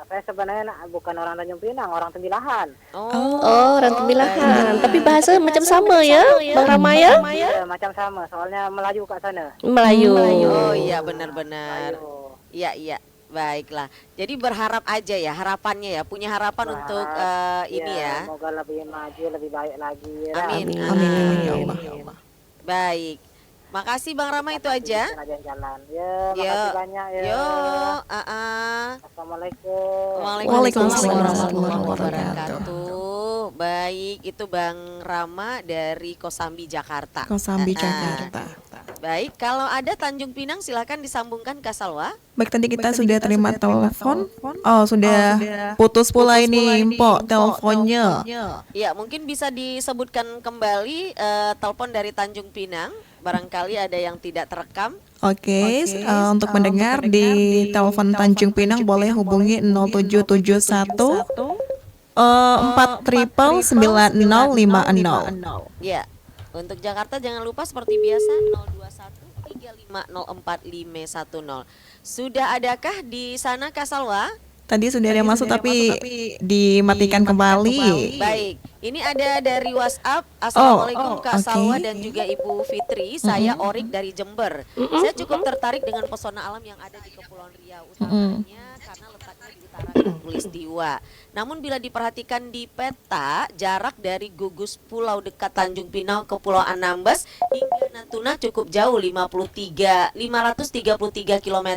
Saya sebenarnya bukan orang Tanjung Pinang, orang Tembilahan. Oh, orang Tembilahan. Tapi bahasa macam sama ya, Bang Rama ya? Iya, macam sama, soalnya Melayu ke sana. Melayu. Oh iya, benar-benar. Iya. Baiklah. Jadi berharap aja ya, harapannya ya, punya harapan untuk ini ya. Semoga lebih maju, lebih baik lagi ya. Amin. Ya Allah. Baik. Makasih Bang Rama, itu aja. Jalan. Makasih banyak ya. Assalamualaikum. Waalaikumsalam warahmatullahi wabarakatuh. Baik, itu Bang Rama dari Kosambi Jakarta. Baik, kalau ada Tanjung Pinang silakan disambungkan Kak Salwa. Baik, tadi kita sudah terima telepon. Oh, sudah putus pula ini, Mpok, teleponnya. Ya, mungkin bisa disebutkan kembali telepon dari Tanjung Pinang. Barangkali ada yang tidak terekam. Oke, untuk mendengar di telepon Tanjung Pinang boleh hubungi 0771 4 Ya, untuk Jakarta jangan lupa seperti biasa 021 3504 510. Sudah adakah di sana Kak Salwa? Tadi sudah ada masuk tapi dimatikan kembali. Baik, ini ada dari WhatsApp. Assalamualaikum Kak Salwa dan juga Ibu Fitri. Saya Orik dari Jember. Saya cukup tertarik dengan pesona alam yang ada di Kepulauan Riau, utamanya karena letaknya di utara Katulistiwa. Namun bila diperhatikan di peta, jarak dari gugus pulau dekat Tanjung Pinang ke Pulau Anambas hingga Natuna cukup jauh 533 km.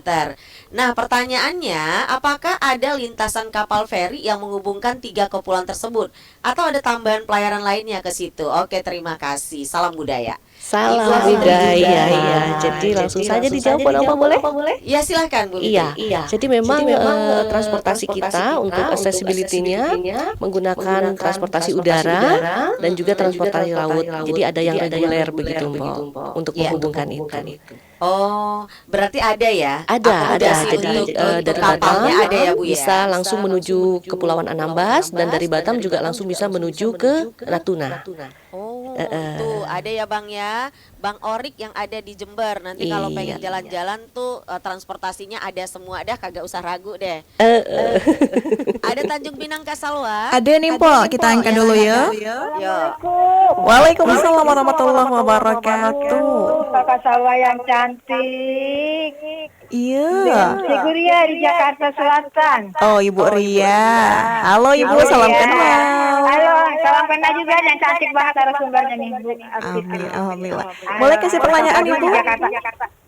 Nah, pertanyaannya, apakah ada lintasan kapal feri yang menghubungkan 3 kepulauan tersebut atau ada tambahan pelayaran lainnya ke situ? Oke, terima kasih. Salam budaya. Salam budaya ya. Jadi langsung saja dijawab apa boleh? Ya, silakan Bu. Iya. Jadi memang transportasi kita untuk accessibility-nya menggunakan transportasi udara dan juga transportasi laut. Jadi ada yang reguler begitu, Mbak, untuk menghubungkan itu. Oh, berarti ada ya? Ada. untuk Jadi dari Batam ada ya Bu ya? bisa langsung menuju Kepulauan Anambas dan dari Batam juga langsung bisa menuju ke Natuna. Oh, tuh ada ya Bang ya, Bang Orik yang ada di Jember. Nanti kalau pengen jalan-jalan tuh transportasinya ada semua, dah kagak usah ragu deh. Ada Tanjung Pinang Kak Salwa. Ada nih, Mpok, kita angkat dulu ya. Waalaikumsalam warahmatullahi wabarakatuh. Kakak Salwa yang cantik. Iya. Ibu Ria di Jakarta Selatan. Oh, Ibu Ria. Halo Ibu, salam kenal. Halo, salam kenal juga yang cantik banget narasumbernya nih Bu. Amin, alhamdulillah. Boleh kasih pertanyaan Ibu?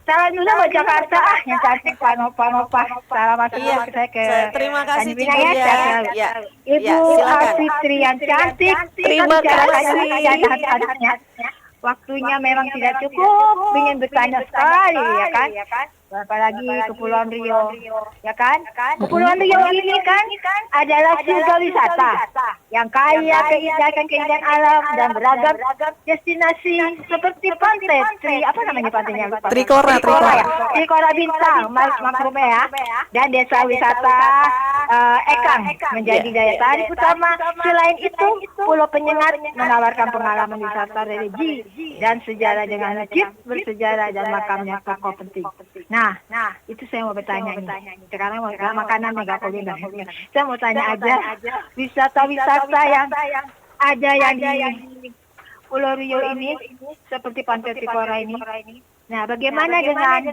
Salam juga buat Jakarta, yang cantik Panopa. Salam saya ke. Terima kasih Bu ya. Ibu Fitri yang cantik. Terima kasih. Waktunya memang tidak cukup, ingin bertanya sekali ya kan, apalagi Kepulauan Riau ya kan. Kepulauan Riau ini kan adalah surga wisata yang kaya keindahan alam dan beragam destinasi seperti pantai pantainya lupa. Trikora Bintang makrumnya ya, dan desa wisata Ekang menjadi daya tarik utama. Selain itu, Pulau Penyengat menawarkan pengalaman wisata religi dan sejarah dengan masjid bersejarah dan makamnya tokoh penting. Nah, itu saya mau bertanya ini. Sekarang mau makanan nggak boleh. Saya mau tanya aja, wisata-wisata yang ada yang di Pulau Riau ini seperti Pantai Trikora ini. Nah, bagaimana dengan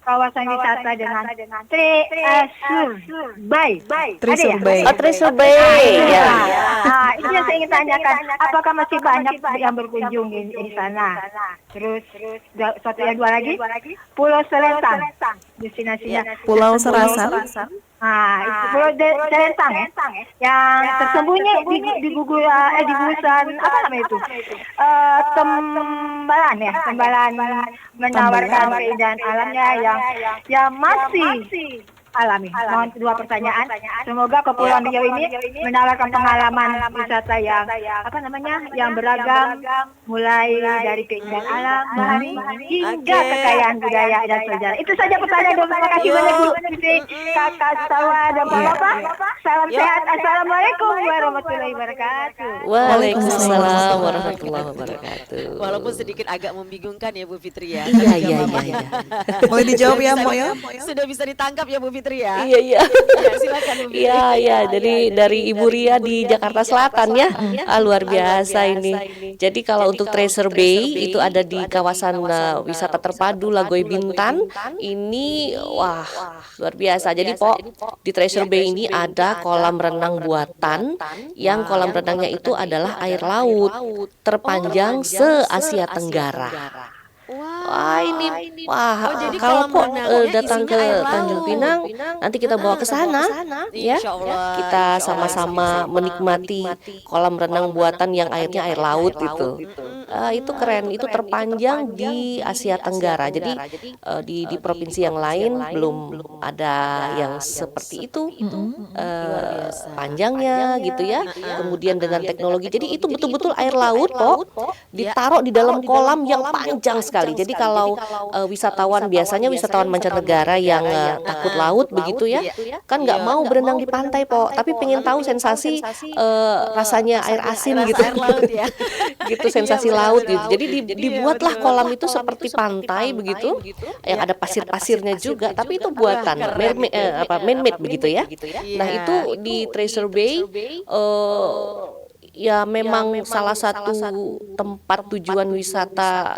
kawasan wisata dengan Treasure Bay? Treasure Bay. Ya. Nah, itu yang saya ingin tanyakan. Apakah masih banyak yang berkunjung di sana? Terus satu yang dua lagi, Pulau Selentang, destinasinya. Pulau Serasan. Nah, itu Pulau Selentang ya, yang tersembunyi di gugusan apa namanya itu? Tembalan menawarkan keindahan alamnya yang masih alami. Mohon dua pertanyaan. Semoga Kepulauan Riau ini menawarkan pengalaman wisata yang yang beragam, mulai dari keindahan alam hingga kekayaan budaya dan sejarah. Itu saja pertanyaan. Terima kasih banyak Bu Fitri, Kakak Salwa dan Bapak. Salam sehat. Assalamualaikum warahmatullahi wabarakatuh. Waalaikumsalam warahmatullahi wabarakatuh. Walaupun sedikit agak membingungkan ya Bu Fitri ya. Iya. Boleh dijawab ya, Mbak ya? Sudah bisa ditangkap ya Bu Fitri ya. Iya. Silakan Bu Fitri. Iya. Dari Ibu Ria di Jakarta Selatan ya. Luar biasa ini. Jadi kalau untuk Treasure Bay itu ada di kawasan wisata terpadu Lagoy Bintan. Ini luar biasa. Jadi di Treasure Bay ini ada kolam renang buatan yang kolam renangnya itu adalah air laut terpanjang se-Asia Tenggara. Jadi kalau kolam datang ke isinya air Tanjung laut. Pinang, nanti kita bawa ke sana, ya. Kita sama-sama menikmati kolam renang buatan yang airnya air laut itu. Itu keren, itu terpanjang di Asia Tenggara. Jadi di provinsi yang lain belum ada yang seperti itu, panjangnya gitu ya. Kemudian dengan teknologi, jadi itu betul-betul air laut kok ditaruh di dalam kolam yang panjang sekali. Jadi kalau wisatawan, biasanya wisatawan mancanegara yang takut laut begitu ya, kan nggak mau berenang di pantai tapi pengen tahu sensasi rasanya air asin gitu, gitu sensasi laut gitu. Jadi dibuatlah kolam itu seperti pantai begitu, yang ada pasir-pasirnya juga, tapi itu buatan man-made begitu ya. Nah itu di Treasure Bay ya memang salah satu tempat tujuan wisata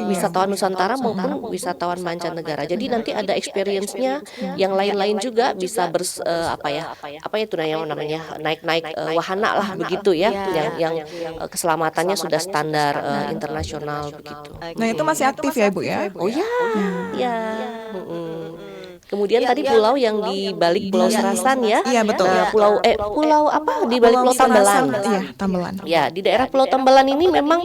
wisatawan Nusantara maupun wisatawan mancanegara. Jadi nanti ada experience-nya yang lain-lain juga, bisa apa itu namanya naik-naik wahana lah begitu ya, yang keselamatannya sudah standar internasional begitu. Nah itu masih aktif ya Ibu ya? Oh ya, ya. Kemudian tadi pulau yang di balik Pulau Serasan ya. Iya betul. Pulau apa di balik Pulau Tambelan. Iya, Tambelan. Ya, di daerah Pulau Tambelan ini memang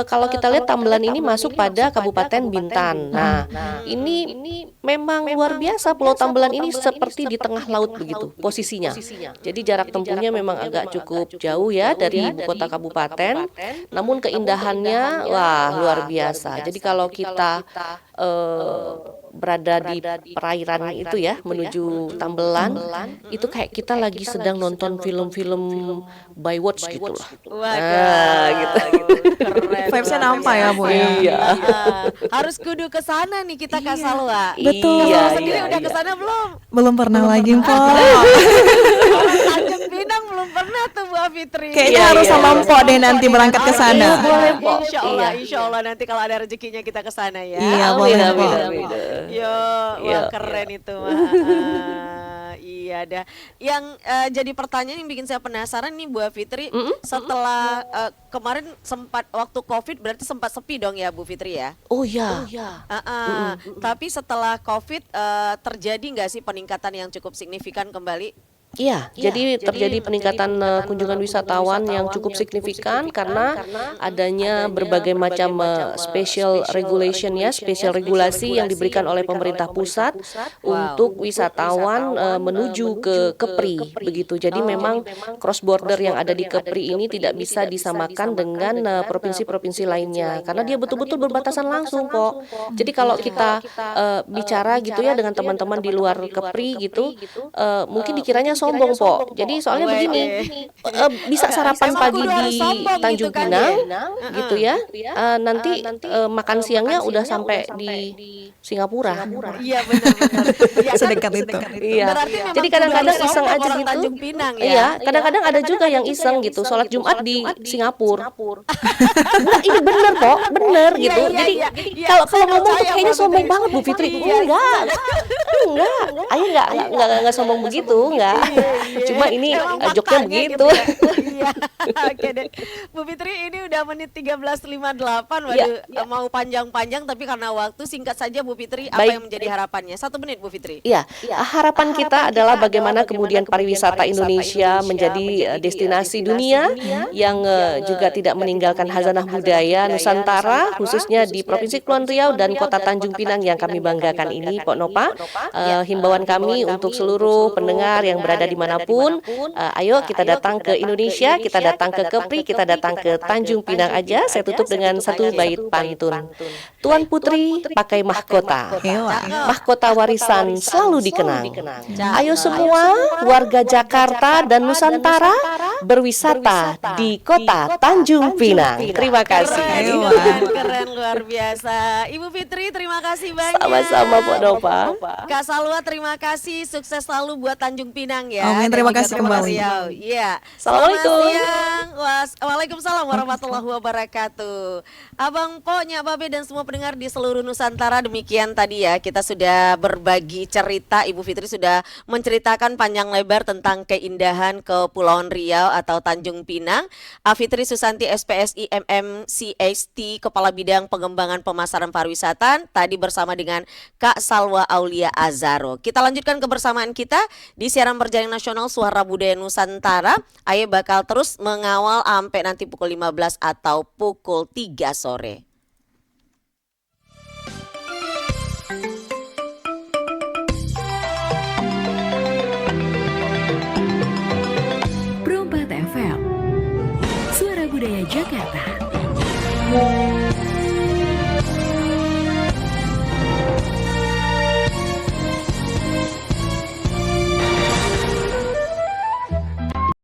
kalau kita lihat Tambelan ini masuk pada Kabupaten Bintan. Nah, ini memang luar biasa. Pulau Tambelan ini seperti di tengah laut begitu posisinya. Jadi jarak tempuhnya memang agak cukup jauh ya dari ibu kota kabupaten. Namun keindahannya wah luar biasa. Jadi kalau kita berada di perairan itu ya menuju Tambelan, itu kayak kita lagi sedang nonton film-film Baywatch gitu lah. Nah, gitu. Vibes-nya nampak ya Bu ya. Iya. Harus kudu ke sana nih kita Kak Salwa. Betul. Salwa sendiri udah ke sana belum? Belum pernah lagi Mpok. Tanjung Pinang belum pernah tuh Bu Fitri. Kayaknya harus sama Mpok deh nanti berangkat ke sana. Insya Allah nanti kalau ada rezekinya kita ke sana ya. Iya boleh. Yo, wah keren itu mah. Iya dah. Yang jadi pertanyaan yang bikin saya penasaran nih Bu Fitri, setelah kemarin sempat waktu Covid berarti sempat sepi dong ya Bu Fitri ya? Oh ya. Tapi setelah Covid terjadi nggak sih peningkatan yang cukup signifikan kembali? Iya, jadi terjadi peningkatan kunjungan wisatawan yang cukup signifikan karena adanya berbagai macam special regulation ya, special regulasi yang diberikan oleh pemerintah pusat untuk wisatawan menuju ke Kepri begitu. Jadi memang cross border yang ada di Kepri ini tidak bisa disamakan dengan provinsi-provinsi lainnya karena dia betul-betul berbatasan langsung kok. Jadi kalau kita bicara gitu ya dengan teman-teman di luar Kepri gitu, mungkin dikiranya sombong Pok. Jadi soalnya begini, bisa sarapan pagi di Tanjung Pinang gitu ya. Nanti makan siangnya udah sampai di Singapura. Iya benar-benar. Sedekat itu. Iya. Jadi kadang-kadang iseng aja gitu. Tanjung Pinang ya. Iya, kadang-kadang ada juga yang iseng gitu, sholat Jumat di Singapura. Nah, ini bener kok, bener gitu. Jadi kalau ngomong tuh kayaknya sombong banget Bu Fitri. Enggak. Ayo enggak sombong begitu, enggak. Cuma ini joknya begitu. Iya. Oke deh. Bu Fitri ini udah menit 13.58. Waduh, mau panjang-panjang tapi karena waktu singkat saja Bu Fitri, apa yang menjadi harapannya? 1 menit Bu Fitri. Iya, harapan kita adalah bagaimana kemudian pariwisata Indonesia menjadi destinasi dunia yang juga tidak meninggalkan khazanah budaya Nusantara, khususnya di Provinsi Kepulauan Riau dan Kota Tanjung Pinang yang kami banggakan ini, Pok Nopa. Himbauan kami untuk seluruh pendengar yang berada dimanapun, ayo kita datang ke Indonesia, kita datang ke Kepri, kita datang ke Tanjung Pinang aja. Saya tutup dengan satu bait pantun. Tuan Putri pakai mahkota, mahkota warisan selalu dikenang. Ayo semua warga Jakarta dan Nusantara berwisata di Kota Tanjung Pinang. Terima kasih. Keren luar biasa. Ibu Fitri terima kasih banyak. Sama-sama Pok Nova. Kak Salwa terima kasih, sukses selalu buat Tanjung Pinang ya. Amin, terima kasih kembali. Iya. Assalamualaikum. Waalaikumsalam warahmatullahi wabarakatuh. Abang Po, Nyak Babe dan semua pendengar di seluruh Nusantara, demikian tadi ya kita sudah berbagi cerita. Ibu Fitri sudah menceritakan panjang lebar tentang keindahan Kepulauan Riau atau Tanjung Pinang. Fitri Susanti SPSI MMCHT Kepala Bidang Pengembangan Pemasaran Pariwisata tadi bersama dengan Kak Salwa Aulia Azaro. Kita lanjutkan kebersamaan kita di siaran berjaring nasional Suara Budaya Nusantara. Ayo bakal terus mengawal sampai nanti nanti pukul 15 atau pukul 3 sore. Pro 4 FM, Suara Budaya Jakarta.